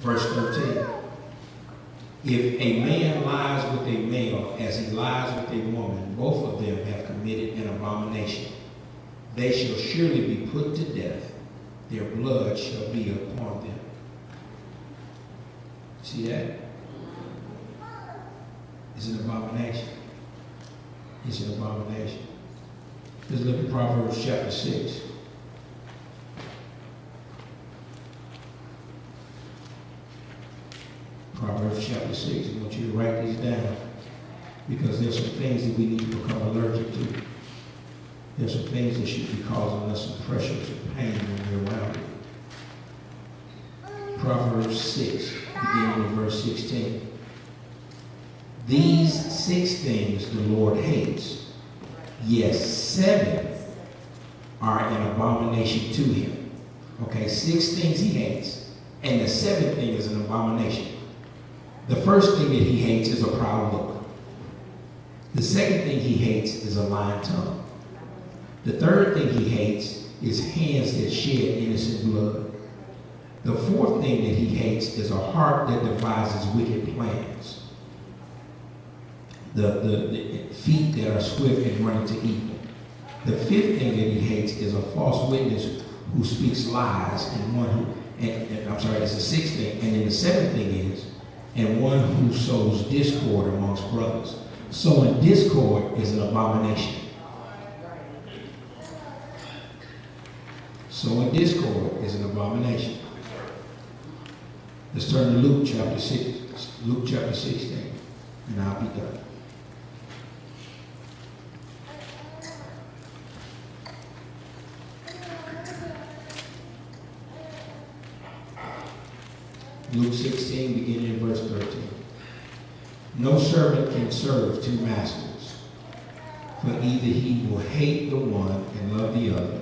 Verse 13. If a man lies with a male as he lies with a woman, both of them have committed an abomination. They shall surely be put to death. Their blood shall be upon them. See that? It's an abomination. It's an abomination. Let's look at Proverbs chapter 6. Proverbs chapter 6. I want you to write these down because there's some things that we need to become allergic to. There's some things that should be causing us some pressure, some pain when we're around it. Proverbs 6, beginning in verse 16. These 6 things the Lord hates. Yes, 7 are an abomination to him. Okay, 6 things he hates, and the 7th thing is an abomination. The first thing that he hates is a proud look. The second thing he hates is a lying tongue. The third thing he hates is hands that shed innocent blood. The fourth thing that he hates is a heart that devises wicked plans. The feet that are swift and running to evil. The fifth thing that he hates is a false witness who speaks lies, and one who, that's the sixth thing. And then the seventh thing is, and one who sows discord amongst brothers. Sowing discord is an abomination. Sowing discord is an abomination. Let's turn to Luke chapter 6, Luke chapter 16, and I'll be done. Luke 16, beginning in verse 13. No servant can serve 2 masters, for either he will hate the one and love the other,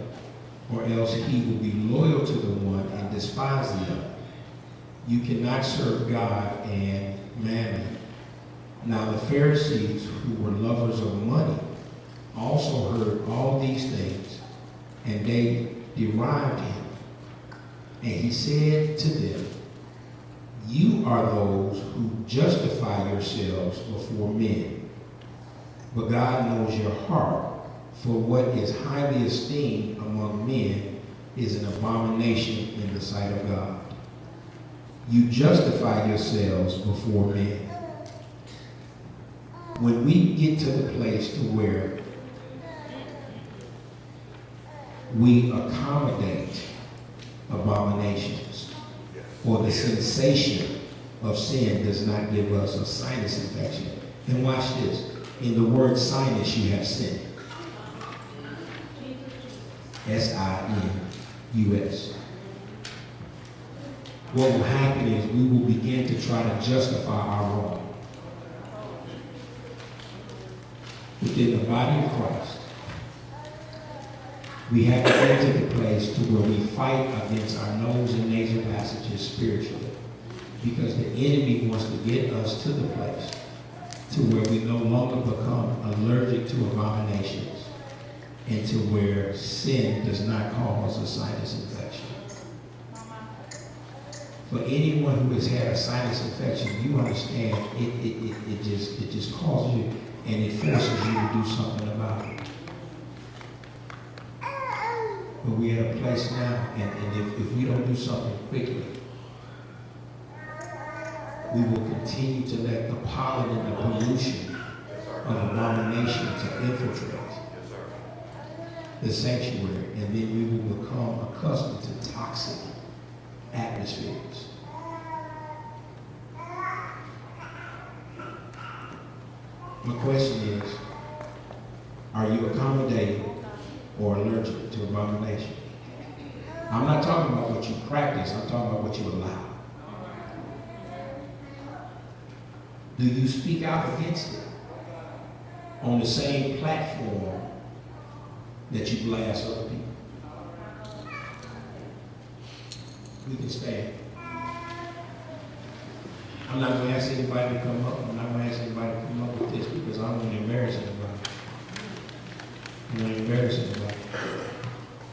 or else he will be loyal to the one and despise the other. You cannot serve God and mammon. Now the Pharisees, who were lovers of money, also heard all these things, and they derided him. And he said to them, you are those who justify yourselves before men, but God knows your heart, for what is highly esteemed among men is an abomination in the sight of God. You justify yourselves before men. When we get to the place to where we accommodate abominations, or the sensation of sin does not give us a sinus infection, then watch this. In the word sinus, you have sin. S-I-N-U-S. What will happen is we will begin to try to justify our wrong. Within the body of Christ, we have to get to the place to where we fight against our nose and nasal passages spiritually. Because the enemy wants to get us to the place to where we no longer become allergic to abominations and to where sin does not cause a sinus infection. For anyone who has had a sinus infection, you understand it just causes you and it forces you to do something about it. But we're at a place now, and if we don't do something quickly, we will continue to let the pollen and the pollution of abomination to infiltrate the sanctuary, and then we will become accustomed to toxic atmospheres. My question is, are you accommodating or allergic to abomination? I'm not talking about what you practice, I'm talking about what you allow. Do you speak out against it on the same platform that you blast other people? We can stand. I'm not going to ask anybody to come up. I'm not going to ask anybody to come up with this because I don't want to embarrass anybody. I don't want to embarrass anybody.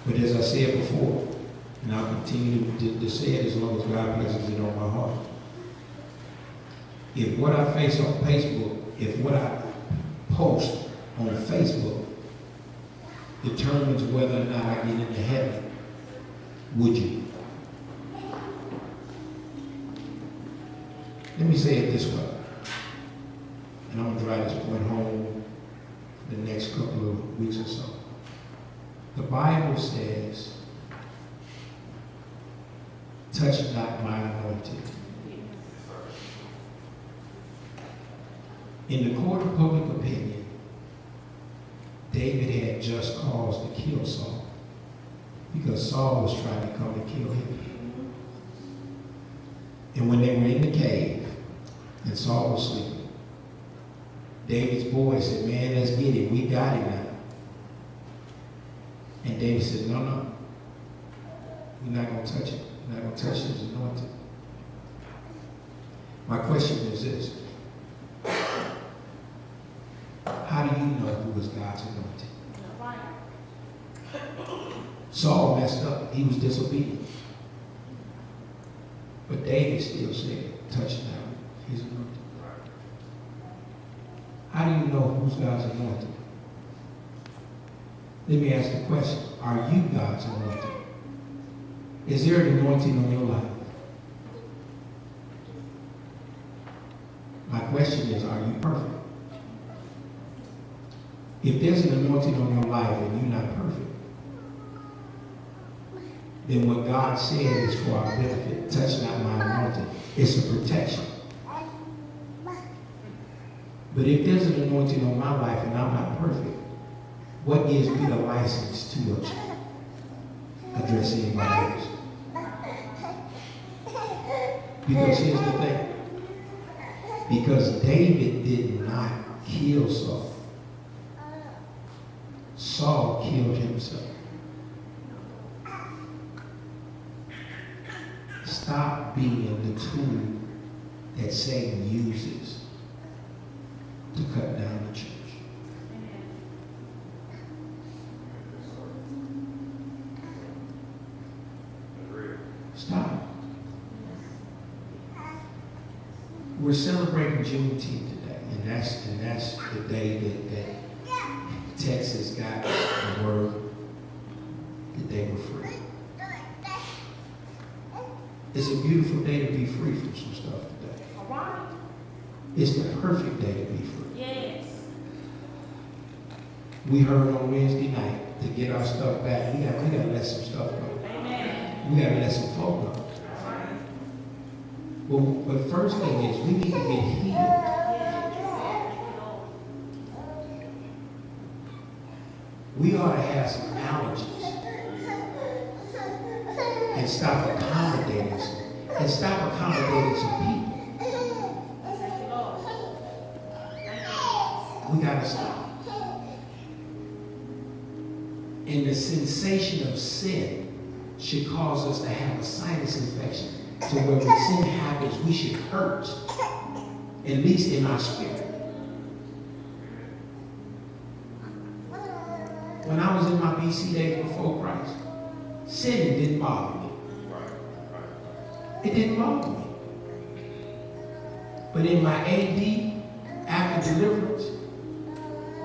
But as I said before, And I'll continue to say it as long as God places it on my heart. If what I face on Facebook, if what I post on Facebook determines whether or not I get into heaven, would you? Let me say it this way, and I'm going to drive this point home the next couple of weeks or so. The Bible says, touch not my anointed. In the court of public opinion, David had just cause to kill Saul because Saul was trying to come and kill him. And when they were in the cave and Saul was sleeping, David's boy said, man, let's get him. We got him now. And David said, no, we're not going to touch him. We're not going to touch his anointing. My question is this. How do you know who was God's anointed? Saul messed up. He was disobedient. But David still said, touch not his anointed. How do you know who's God's anointed? Let me ask the question. Are you God's anointed? Is there an anointing on your life? My question is, are you perfect? If there's an anointing on your life and you're not perfect, then what God said is for our benefit. Touch not my anointing. It's a protection. But if there's an anointing on my life and I'm not perfect, what gives me the license to address anybody else? Because here's the thing. Because David did not kill Saul. Saul killed himself. Stop being the tool that Satan uses to cut down the church. Stop. We're celebrating Juneteenth today, and that's the day that Texas got the word that they were free. It's a beautiful day to be free from some stuff today. All right. It's the perfect day to be free. Yes. We heard on Wednesday night to get our stuff back. We got to let some stuff go. Amen. We got to let some flow go. But the first thing is we need to get healed. We ought to have some allergies and stop accommodating some people. We got to stop. And the sensation of sin should cause us to have a sinus infection. So when sin happens, we should hurt, at least in our spirit. When I was in my BC days before Christ, sin didn't bother me. It didn't bother me. But in my AD, after deliverance,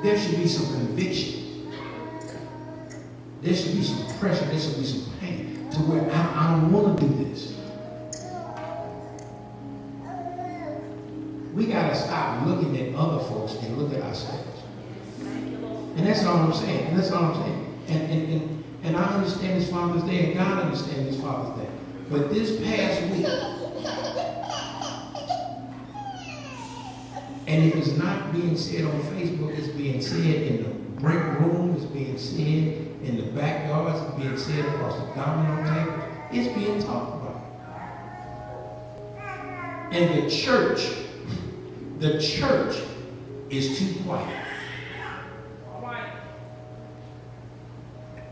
there should be some conviction. There should be some pressure. There should be some pain to where I don't want to do this. We got to stop looking at other folks and look at ourselves. And that's all I'm saying. And I understand it's Father's Day, and God understands it's Father's Day. But this past week, and if it's not being said on Facebook, it's being said in the break room, it's being said in the backyards, it's being said across the domino table. It's being talked about. And the church is too quiet.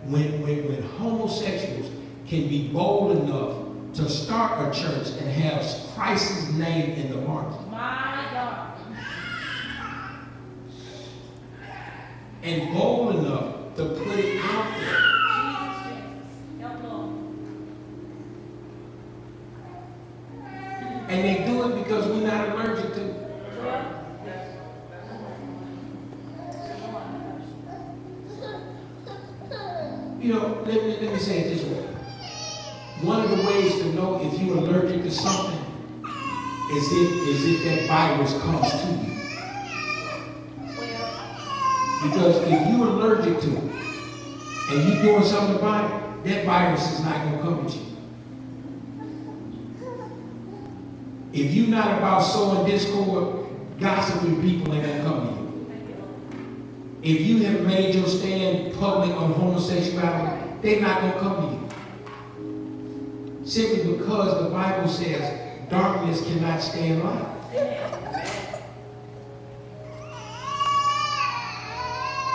When homosexuals can be bold enough to start a church and have Christ's name in the market. My God. And bold enough to put it out there. And they do it because we're not allergic to it. You know, let me say it this way. One of the ways to know if you're allergic to something is if that virus comes to you. Because if you're allergic to it and you're doing something about it, that virus is not going to come at you. If you're not about sowing discord, gossiping people ain't going to come to you. If you have made your stand public on homosexuality, they're not going to come to you. Simply because the Bible says darkness cannot stand light.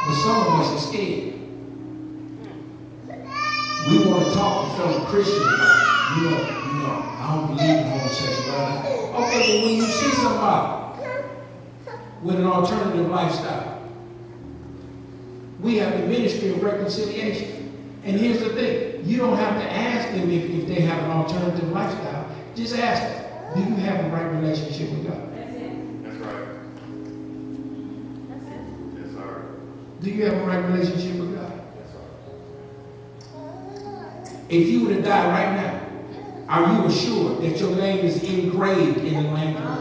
But some of us are scared. We want to talk to fellow Christians about, you know, I don't believe in homosexuality. Okay, but when you see somebody with an alternative lifestyle, we have the ministry of reconciliation. And here's the thing, you don't have to ask them if they have an alternative lifestyle. Just ask them, do you have a right relationship with God? That's it. That's right. That's it. Yes, sir. Do you have a right relationship with God? Yes, sir. If you were to die right now, are you assured that your name is engraved in the Lamb of God?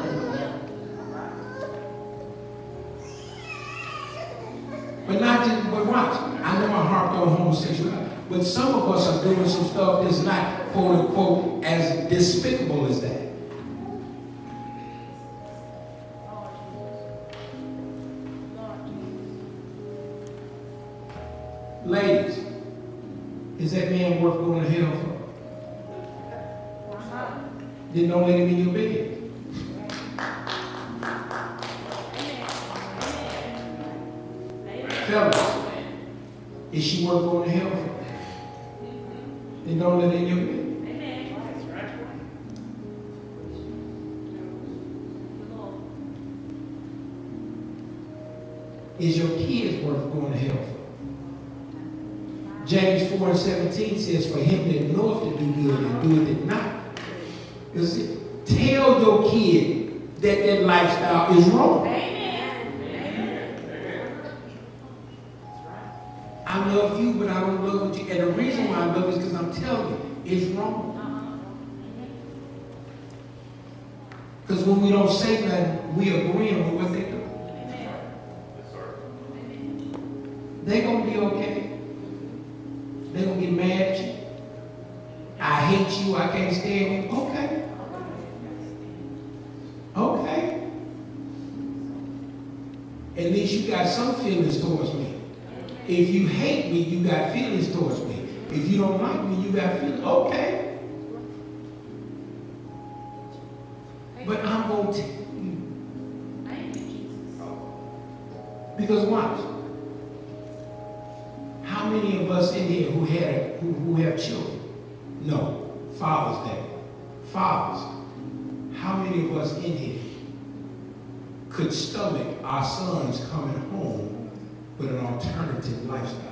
But not just, but watch, I know I harped on homosexuality, but some of us are doing some stuff that's not, quote unquote, as despicable as that. Ladies, is that man worth going to hell for? Then don't let him in your bed. Fellas, is she worth going to hell for? Then don't let her in your bed. Is your kids worth going to hell for? James 4:17 says, for him that knoweth to do good and doeth it not. You see, tell your kid that lifestyle is wrong. I love you, but I don't love you. And the reason why I love you is because I'm telling you, it's wrong. Because when we don't say nothing, we agreeing with what they do. They're going to be okay. They're going to get mad at you. I hate you. I can't stand you. Okay. Okay. At least you got some feelings towards me. If you hate me, you got feelings towards me. If you don't like me, you got feelings. Okay. But I'm going to tell you. Because watch. How many of us in here who have children? No. Father's Day. Fathers. How many of us in here could stomach our sons coming home with an alternative lifestyle?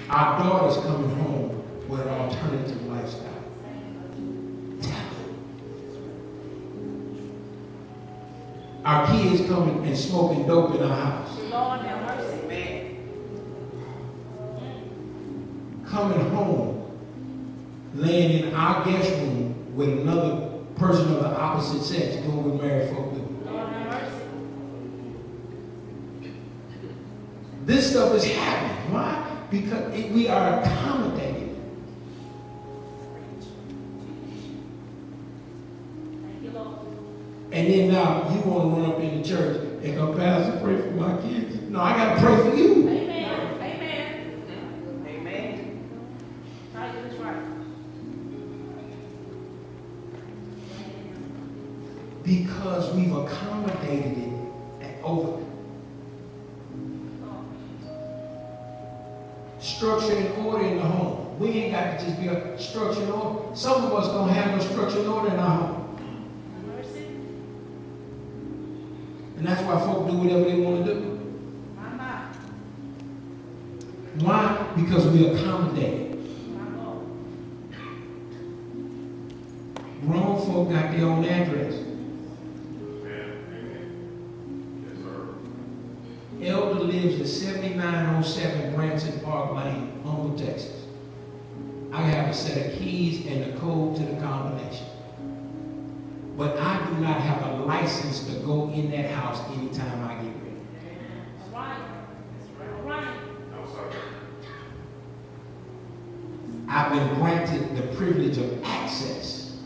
Our daughters coming home with an alternative lifestyle. Our kids coming and smoking dope in our house. Lord have mercy, man. Coming home, laying in our guest room with another person of the opposite sex doing what married folk do. Lord have mercy. This stuff is happening. Why? Because we are accommodating. Thank you, Lord. And then now you want to run up in the church and go, Pastor, pray for my kids. No, I got to pray for you. Amen. Amen. Amen. I get this right. Because we've accommodated it over. Structure and order in the home. We ain't got to just be a structure and order. Some of us don't have no structure and order in our home. And that's why folk do whatever they want to do. Why? Because we accommodate. Grown folk got their own address. Elder lives at 7907 Branson Park Lane, Humble, Texas. I have a set of keys and the code to the combination. But I do not have a license to go in that house anytime I get ready. I've been granted the privilege of access,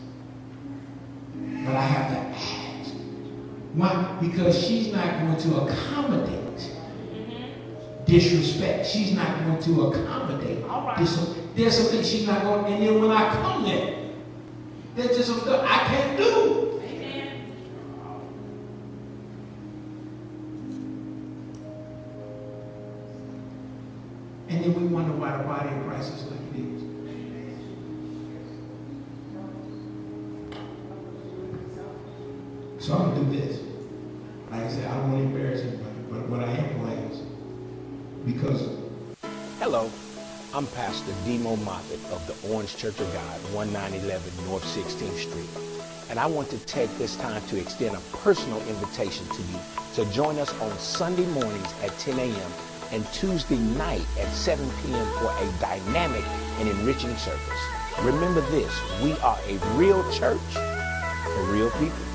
but I have to ask. Why? Because she's not going to accommodate disrespect. She's not going to accommodate. There's some things she's not going to, and then when I come there, there's just some stuff I can't do. Amen. And then we wonder why the body of Christ is like it is. So I'm going to do this. Like I said, I don't want to embarrass anybody, but what I am going to is, because... Hello, I'm Pastor Domo Moffett of the Orange Church of God, 1911 North 16th Street. And I want to take this time to extend a personal invitation to you to join us on Sunday mornings at 10 a.m. and Tuesday night at 7 p.m. for a dynamic and enriching service. Remember this, we are a real church for real people.